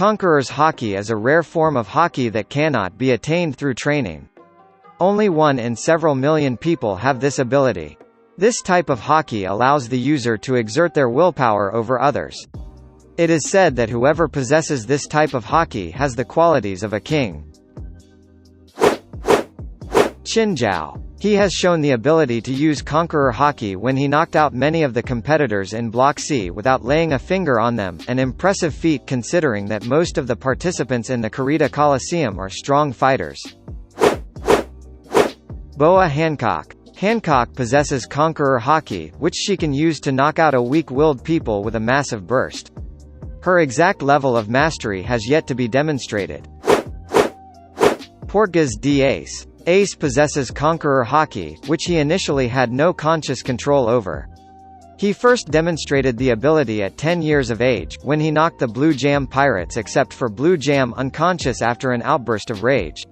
Conquerors Haki is a rare form of Haki that cannot be attained through training. Only one in several million people have this ability. This type of Haki allows the user to exert their willpower over others. It is said that whoever possesses this type of Haki has the qualities of a king. Qinzhao. He has shown the ability to use Conqueror Haki when he knocked out many of the competitors in Block C without laying a finger on them, an impressive feat considering that most of the participants in the Corrida Coliseum are strong fighters. Boa Hancock. Hancock possesses Conqueror Haki, which she can use to knock out a weak-willed people with a massive burst. Her exact level of mastery has yet to be demonstrated. Portgas d'Ace. Ace possesses Conqueror Haki, which he initially had no conscious control over. He first demonstrated the ability at 10 years of age, when he knocked the Blue Jam pirates except for Blue Jam unconscious after an outburst of rage.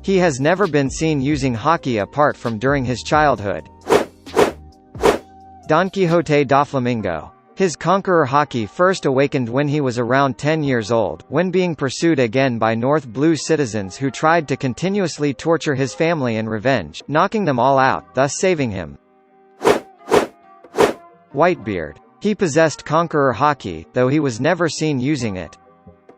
He has never been seen using Haki apart from during his childhood. Don Quixote da Flamingo. His Conqueror Haki first awakened when he was around 10 years old, when being pursued again by North Blue citizens who tried to continuously torture his family in revenge, knocking them all out, thus saving him. Whitebeard. He possessed Conqueror Haki, though he was never seen using it.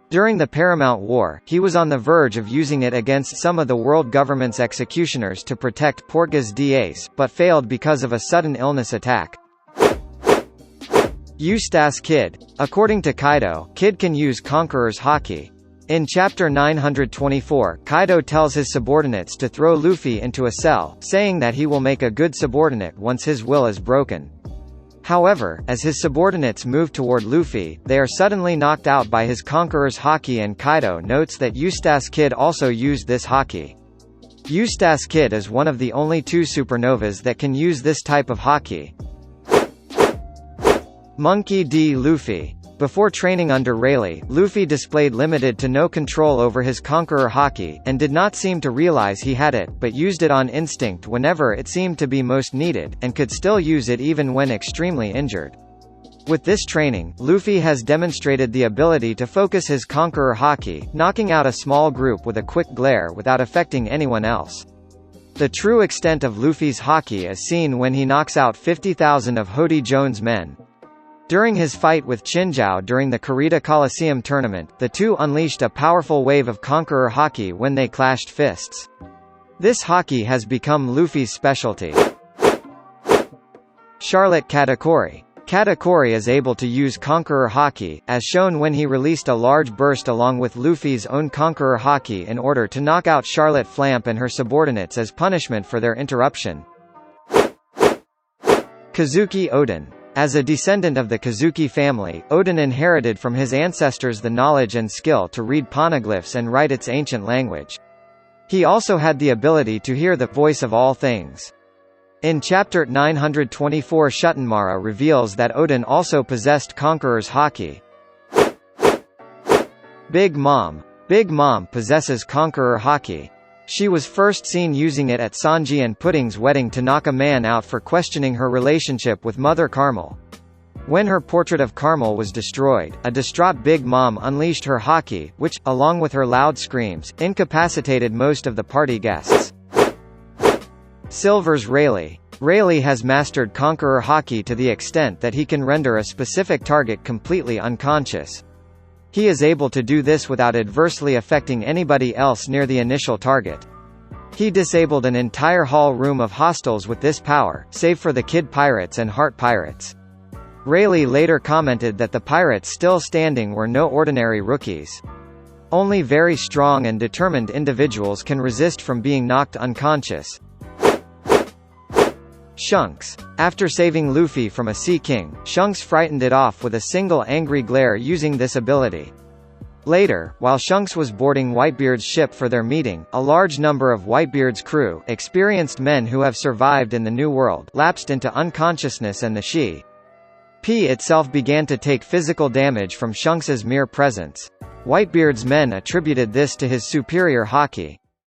During the Paramount War, he was on the verge of using it against some of the world government's executioners to protect Portgas d'Ace, but failed because of a sudden illness attack. Eustace Kid. According to Kaido, Kid can use Conqueror's Haki. In Chapter 924, Kaido tells his subordinates to throw Luffy into a cell, saying that he will make a good subordinate once his will is broken. However, as his subordinates move toward Luffy, they are suddenly knocked out by his Conqueror's Haki, and Kaido notes that Eustace Kid also used this Haki. Eustace Kid is one of the only two supernovas that can use this type of Haki. Monkey D. Luffy. Before training under Rayleigh, Luffy displayed limited to no control over his Conqueror Haki, and did not seem to realize he had it, but used it on instinct whenever it seemed to be most needed, and could still use it even when extremely injured. With this training, Luffy has demonstrated the ability to focus his Conqueror Haki, knocking out a small group with a quick glare without affecting anyone else. The true extent of Luffy's Haki is seen when he knocks out 50,000 of Hody Jones' men. During his fight with Qinzhao during the Corrida Coliseum tournament, the two unleashed a powerful wave of Conqueror Haki when they clashed fists. This Haki has become Luffy's specialty. Charlotte Katakuri. Katakuri is able to use Conqueror Haki, as shown when he released a large burst along with Luffy's own Conqueror Haki in order to knock out Charlotte Flamp and her subordinates as punishment for their interruption. Kazuki Oden. As a descendant of the Kazuki family, Oden inherited from his ancestors the knowledge and skill to read poneglyphs and write its ancient language. He also had the ability to hear the voice of all things. In Chapter 924, Shuttenmara reveals that Oden also possessed Conqueror's Haki. Big Mom. Big Mom possesses Conqueror Haki. She was first seen using it at Sanji and Pudding's wedding to knock a man out for questioning her relationship with Mother Carmel. When her portrait of Carmel was destroyed, a distraught Big Mom unleashed her Haki, which, along with her loud screams, incapacitated most of the party guests. Silver's Rayleigh. Rayleigh has mastered Conqueror Haki to the extent that he can render a specific target completely unconscious. He is able to do this without adversely affecting anybody else near the initial target. He disabled an entire hall room of hostiles with this power, save for the Kid Pirates and Heart Pirates. Rayleigh later commented that the pirates still standing were no ordinary rookies. Only very strong and determined individuals can resist from being knocked unconscious. Shanks. After saving Luffy from a Sea King, Shanks frightened it off with a single angry glare using this ability. Later, while Shanks was boarding Whitebeard's ship for their meeting, a large number of Whitebeard's crew, experienced men who have survived in the New World, lapsed into unconsciousness, and the P itself began to take physical damage from Shanks's mere presence. Whitebeard's men attributed this to his superior Haki.